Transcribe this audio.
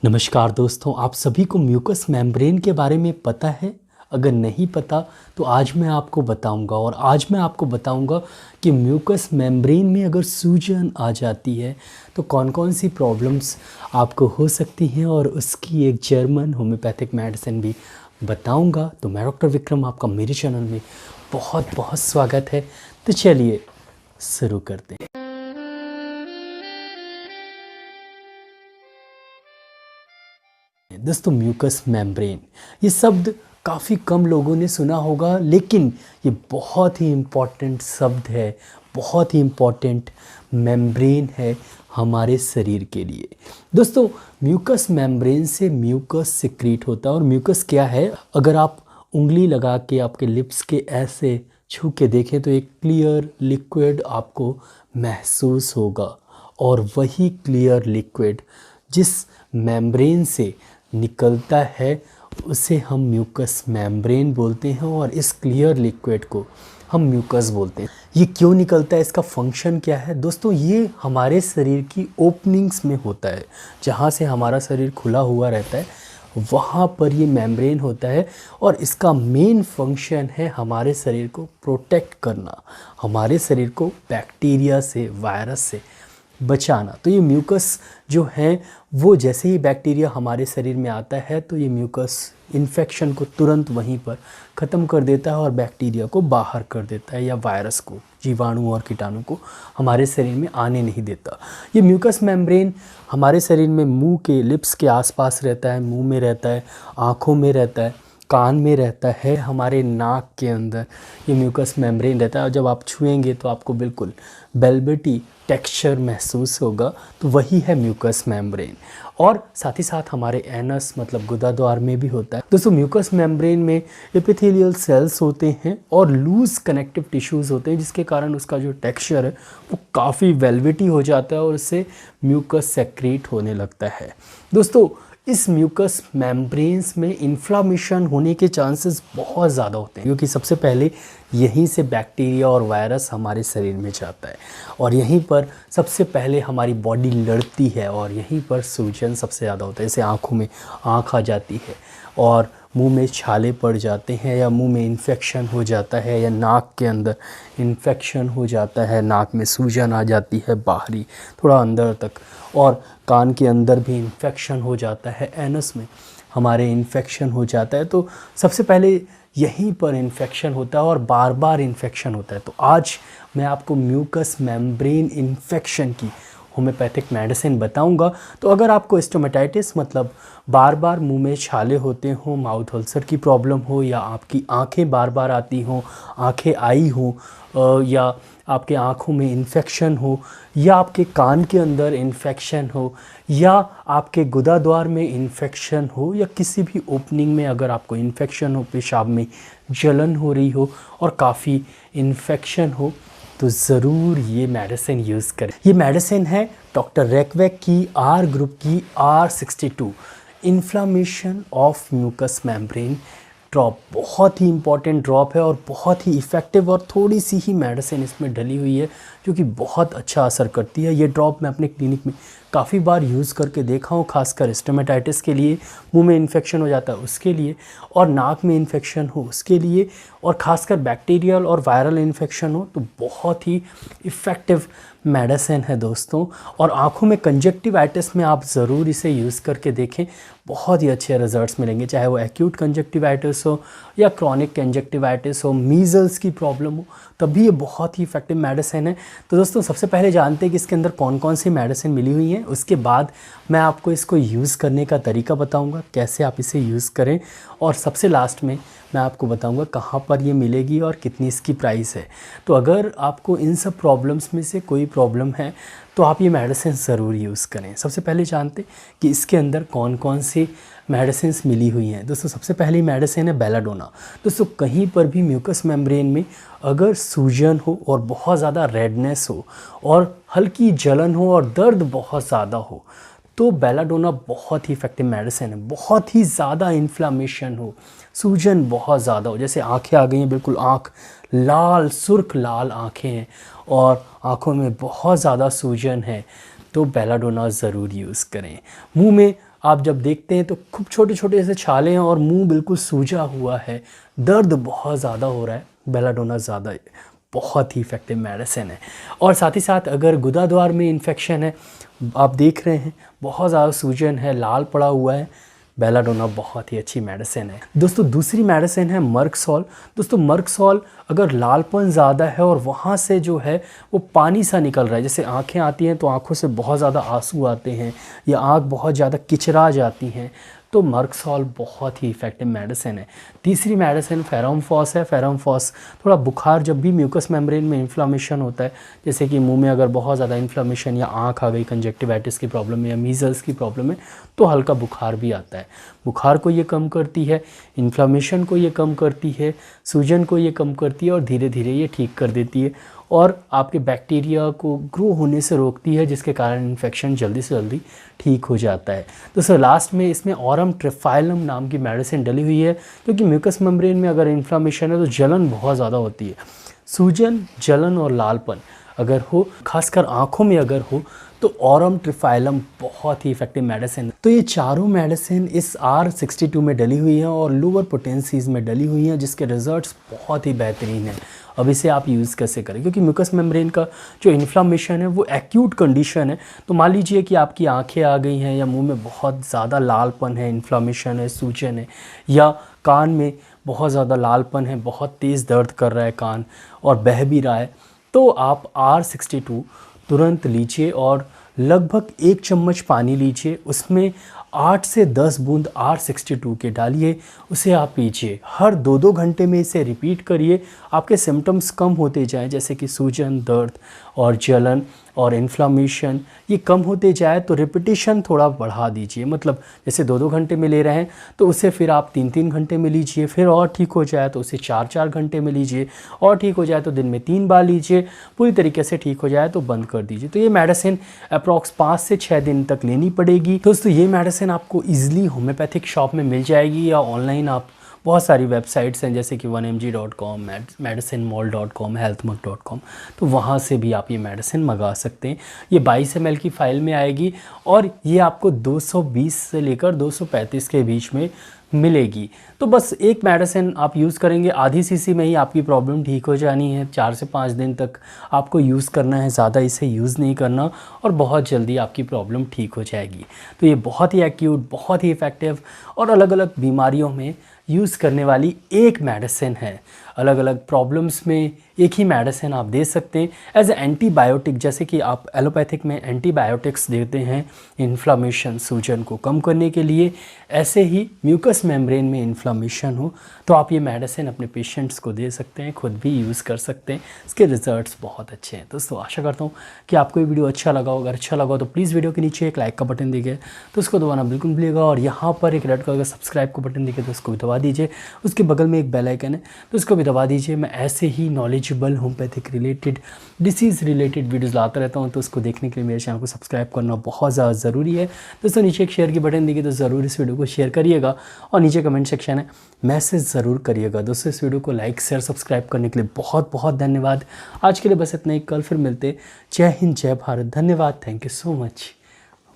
नमस्कार दोस्तों, आप सभी को म्यूकस मेम्ब्रेन के बारे में पता है? अगर नहीं पता तो आज मैं आपको बताऊंगा। और आज मैं आपको बताऊंगा कि म्यूकस मेम्ब्रेन में अगर सूजन आ जाती है तो कौन कौन सी प्रॉब्लम्स आपको हो सकती हैं, और उसकी एक जर्मन होम्योपैथिक मेडिसिन भी बताऊंगा। तो मैं डॉक्टर विक्रम, आपका मेरे चैनल में बहुत बहुत स्वागत है। तो चलिए शुरू करते हैं। दोस्तों, म्यूकस मेम्ब्रेन ये शब्द काफ़ी कम लोगों ने सुना होगा, लेकिन ये बहुत ही इम्पॉर्टेंट शब्द है, बहुत ही इम्पॉर्टेंट मेम्ब्रेन है हमारे शरीर के लिए। दोस्तों, म्यूकस मेम्ब्रेन से म्यूकस सिक्रीट होता है। और म्यूकस क्या है? अगर आप उंगली लगा के आपके लिप्स के ऐसे छू के देखें तो एक क्लियर लिक्विड आपको महसूस होगा, और वही क्लियर लिक्विड जिस मेम्ब्रेन से निकलता है उसे हम म्यूकस मेम्ब्रेन बोलते हैं, और इस क्लियर लिक्विड को हम म्यूकस बोलते हैं। ये क्यों निकलता है, इसका फंक्शन क्या है? दोस्तों, ये हमारे शरीर की ओपनिंग्स में होता है, जहाँ से हमारा शरीर खुला हुआ रहता है वहाँ पर ये मेम्ब्रेन होता है। और इसका मेन फंक्शन है हमारे शरीर को प्रोटेक्ट करना, हमारे शरीर को बैक्टीरिया से, वायरस से बचाना। तो ये म्यूकस जो है वो जैसे ही बैक्टीरिया हमारे शरीर में आता है तो ये म्यूकस इन्फेक्शन को तुरंत वहीं पर ख़त्म कर देता है और बैक्टीरिया को बाहर कर देता है, या वायरस को, जीवाणु और कीटाणु को हमारे शरीर में आने नहीं देता। ये म्यूकस मेम्ब्रेन हमारे शरीर में मुंह के, लिप्स के आसपास रहता है, मुंह में रहता है, आँखों में रहता है, कान में रहता है, हमारे नाक के अंदर ये म्यूकस मेम्ब्रेन रहता है। और जब आप छुएंगे तो आपको बिल्कुल वेलवेटी टेक्सचर महसूस होगा, तो वही है म्यूकस मेम्ब्रेन। और साथ ही साथ हमारे एनस मतलब गुदाद्वार में भी होता है। दोस्तों, म्यूकस मेम्ब्रेन में एपिथेलियल सेल्स होते हैं और लूज कनेक्टिव टिश्यूज़ होते हैं, जिसके कारण उसका जो टेक्सचर है वो काफ़ी वेलवेटी हो जाता है और उससे म्यूकस सेक्रेट होने लगता है। दोस्तों, इस म्यूकस मेम्ब्रेन्स में इन्फ्लामेशन होने के चांसेस बहुत ज़्यादा होते हैं, क्योंकि सबसे पहले यहीं से बैक्टीरिया और वायरस हमारे शरीर में जाता है, और यहीं पर सबसे पहले हमारी बॉडी लड़ती है, और यहीं पर सूजन सबसे ज़्यादा होता है। जैसे आँखों में आँख आ जाती है, और मुंह में छाले पड़ जाते हैं, या मुंह में इन्फेक्शन हो जाता है, या नाक के अंदर इन्फेक्शन हो जाता है, नाक में सूजन आ जाती है बाहरी थोड़ा अंदर तक, और कान के अंदर भी इन्फेक्शन हो जाता है, एनस में हमारे इन्फेक्शन हो जाता है। तो सबसे पहले यहीं पर इन्फेक्शन होता है और बार बार इन्फेक्शन होता है। तो आज मैं आपको म्यूकस मेम्ब्रेन इन्फेक्शन की होम्योपैथिक मेडिसिन बताऊंगा। तो अगर आपको स्टोमेटाइटिस मतलब बार बार मुंह में छाले होते हों, माउथ अल्सर की प्रॉब्लम हो, या आपकी आंखें बार बार आती हों, आंखें आई हों, या आपके आँखों में इन्फेक्शन हो, या आपके कान के अंदर इन्फेक्शन हो, या आपके गुदाद्वार में इन्फेक्शन हो, या किसी भी ओपनिंग में अगर आपको इन्फेक्शन हो, पेशाब में जलन हो रही हो और काफ़ी इन्फेक्शन हो, तो ज़रूर ये मेडिसिन यूज़ करें। ये मेडिसिन है डॉक्टर रेकवेक की आर ग्रुप की R62 inflammation of mucous membrane drop. बहुत ही इंपॉर्टेंट ड्रॉप है और बहुत ही इफ़ेक्टिव, और थोड़ी सी ही मेडिसिन इसमें डली हुई है जो कि बहुत अच्छा असर करती है। ये ड्रॉप मैं अपने क्लिनिक में काफ़ी बार यूज़ करके देखा हूँ, खासकर स्टोमेटाइटिस के लिए, मुंह में इन्फेक्शन हो जाता है उसके लिए, और नाक में इन्फेक्शन हो उसके लिए, और ख़ासकर बैक्टीरियल और वायरल इन्फेक्शन हो तो बहुत ही इफ़ेक्टिव मेडिसिन है दोस्तों। और आँखों में कंजक्टिवाइटिस में आप ज़रूर इसे यूज़ करके देखें, बहुत ही अच्छे रिजल्ट्स मिलेंगे, चाहे वो एक्यूट कंजक्टिवाइटिस हो या क्रॉनिक कंजक्टिवाइटिस हो, मीज़ल्स की प्रॉब्लम हो, तब भी ये बहुत ही इफ़ेक्टिव मेडिसिन है। तो दोस्तों, सबसे पहले जानते हैं कि इसके अंदर कौन कौन सी मेडिसिन मिली हुई हैं, उसके बाद मैं आपको इसको यूज़ करने का तरीका बताऊंगा, कैसे आप इसे यूज़ करें, और सबसे लास्ट में मैं आपको बताऊंगा कहाँ पर ये मिलेगी और कितनी इसकी प्राइस है। तो अगर आपको इन सब प्रॉब्लम्स में से कोई प्रॉब्लम है तो आप ये मेडिसिन ज़रूर यूज़ करें। सबसे पहले जानते कि इसके अंदर कौन कौन सी मेडिसिन मिली हुई हैं। दोस्तों, सबसे पहली मेडिसिन है बेलाडोना। दोस्तों, कहीं पर भी म्यूकस मेम्ब्रेन में अगर सूजन हो और बहुत ज़्यादा रेडनेस हो और हल्की जलन हो और दर्द बहुत ज़्यादा हो, तो बेलाडोना बहुत ही इफ़ेक्टिव मेडिसिन है। बहुत ही ज़्यादा इन्फ्लामेशन हो, सूजन बहुत ज़्यादा हो, जैसे आंखें आ गई हैं, बिल्कुल आँख लाल, सुर्ख लाल आँखें हैं और आँखों में बहुत ज़्यादा सूजन है, तो बेलाडोना ज़रूर यूज़ करें। मुंह में आप जब देखते हैं तो खूब छोटे छोटे ऐसे छाले हैं और मुंह बिल्कुल सूजा हुआ है, दर्द बहुत ज़्यादा हो रहा है, बेलाडोना ज़्यादा बहुत ही इफ़ेक्टिव मेडिसिन है। और साथ ही साथ अगर गुदाद्वार में इन्फेक्शन है, आप देख रहे हैं बहुत ज़्यादा सूजन है, लाल पड़ा हुआ है, बेलाडोना बहुत ही अच्छी मेडिसिन है। दोस्तों दूसरी मेडिसिन है मर्कसॉल। दोस्तों मर्कसॉल अगर लालपन ज़्यादा है और वहाँ से जो है वो पानी सा निकल रहा है, जैसे आंखें आती हैं तो आंखों से बहुत ज़्यादा आंसू आते हैं या आंख बहुत ज़्यादा किचरा जाती हैं, तो मर्कसॉल बहुत ही इफ़ेक्टिव मेडिसिन है। तीसरी मेडिसिन फेरोमफॉस है। फेरोमफॉस थोड़ा बुखार, जब भी म्यूकस मेम्ब्रेन में इन्फ्लामेशन होता है, जैसे कि मुंह में अगर बहुत ज़्यादा इन्फ्लामेशन या आंख आ गई, कंजक्टिवाइटिस की प्रॉब्लम है या मीज़ल्स की प्रॉब्लम है, तो हल्का बुखार भी आता है। बुखार को ये कम करती है, इन्फ्लामेशन को ये कम करती है, सूजन को ये कम करती है और धीरे धीरे ये ठीक कर देती है और आपके बैक्टीरिया को ग्रो होने से रोकती है, जिसके कारण इन्फेक्शन जल्दी से जल्दी ठीक हो जाता है। तो सर लास्ट में इसमें ऑरम ट्रिफाइलम नाम की मेडिसिन डली हुई है, क्योंकि म्यूकस मेम्ब्रेन में अगर इन्फ्लामेशन है तो जलन बहुत ज़्यादा होती है। सूजन, जलन और लालपन अगर हो, खासकर आँखों में अगर हो, तो ऑरम ट्रिफाइलम बहुत ही इफेक्टिव मेडिसिन है। तो ये चारों मेडिसिन इस R62 में डली हुई हैं और लोअर पोटेंसीज़ में डली हुई हैं, जिसके रिजल्ट्स बहुत ही बेहतरीन हैं। अब इसे आप यूज़ कैसे करें, क्योंकि म्यूकस मेम्ब्रेन का जो इन्फ्लामेशन है वो एक्यूट कंडीशन है। तो मान लीजिए कि आपकी आंखें आ गई हैं या मुंह में बहुत ज़्यादा लालपन है, इन्फ्लामेशन है, सूजन है, या कान में बहुत ज़्यादा लालपन है, बहुत तेज़ दर्द कर रहा है कान और बह भी रहा है, तो आप R62 तुरंत लीजिए और लगभग 1 चम्मच पानी लीजिए, उसमें 8 से 10 बूंद R62 के डालिए, उसे आप पीजिए। हर 2-2 घंटे में इसे रिपीट करिए। आपके सिम्टम्स कम होते जाएं, जैसे कि सूजन, दर्द और जलन और इन्फ्लामेशन, ये कम होते जाए तो रिपीटिशन थोड़ा बढ़ा दीजिए। मतलब जैसे 2-2 घंटे में ले रहे हैं तो उसे फिर आप 3-3 घंटे में लीजिए, फिर और ठीक हो जाए तो उसे 4-4 घंटे में लीजिए, और ठीक हो जाए तो दिन में 3 बार लीजिए, पूरी तरीके से ठीक हो जाए तो बंद कर दीजिए। तो ये मेडिसिन अप्रॉक्स 5 से 6 दिन तक लेनी पड़ेगी। दोस्तों ये मेडिसिन आपको ईजिली होम्योपैथिक शॉप में मिल जाएगी, या ऑनलाइन आप बहुत सारी वेबसाइट्स हैं जैसे कि 1mg.com, medicinemall.com, healthmug.com, तो वहाँ से भी आप ये मेडिसिन मंगा सकते हैं। ये 22 ml की फ़ाइल में आएगी और ये आपको 220 से लेकर 235 के बीच में मिलेगी। तो बस एक मेडिसिन आप यूज़ करेंगे, आधी सीसी में ही आपकी प्रॉब्लम ठीक हो जानी है। 4 से 5 दिन तक आपको यूज़ करना है, ज़्यादा इसे यूज़ नहीं करना, और बहुत जल्दी आपकी प्रॉब्लम ठीक हो जाएगी। तो ये बहुत ही एक्यूट, बहुत ही इफ़ेक्टिव और अलग अलग बीमारियों में यूज़ करने वाली एक मेडिसिन है। अलग अलग प्रॉब्लम्स में एक ही मेडिसिन आप दे सकते हैं एज ए एंटीबायोटिक, जैसे कि आप एलोपैथिक में एंटीबायोटिक्स देते हैं इन्फ्लामेशन, सूजन को कम करने के लिए, ऐसे ही म्यूकस मेम्ब्रेन में इन्फ्लामेशन हो तो आप ये मेडिसिन अपने पेशेंट्स को दे सकते हैं, खुद भी यूज़ कर सकते हैं। इसके रिजल्ट्स बहुत अच्छे हैं। दोस्तों आशा करता हूँ कि आपको ये वीडियो अच्छा लगा होगा। अगर अच्छा लगा हो तो प्लीज़ वीडियो के नीचे एक लाइक का बटन दिखे तो उसको दबाना बिल्कुल भूलिएगा, और यहाँ पर एक रेड कलर का सब्सक्राइब का बटन दिखे तो उसको भी दबा दीजिए। उसके बगल में एक बेल आइकन है तो उसको भी दबा दीजिए। मैं ऐसे ही knowledgeable homeopathic related, disease related videos लाता रहता हूं, तो उसको देखने के लिए मेरे चैनल को सब्सक्राइब करना बहुत ज़्यादा ज़रूरी है। दोस्तों नीचे एक शेयर की बटन दिखे तो ज़रूर इस वीडियो को शेयर करिएगा, और नीचे कमेंट सेक्शन है, मैसेज ज़रूर करिएगा। दोस्तों इस वीडियो को लाइक, शेयर, सब्सक्राइब करने के लिए बहुत बहुत धन्यवाद। आज के लिए बस इतना ही, कल फिर मिलते। जय हिंद, जय भारत, धन्यवाद, थैंक यू सो मच।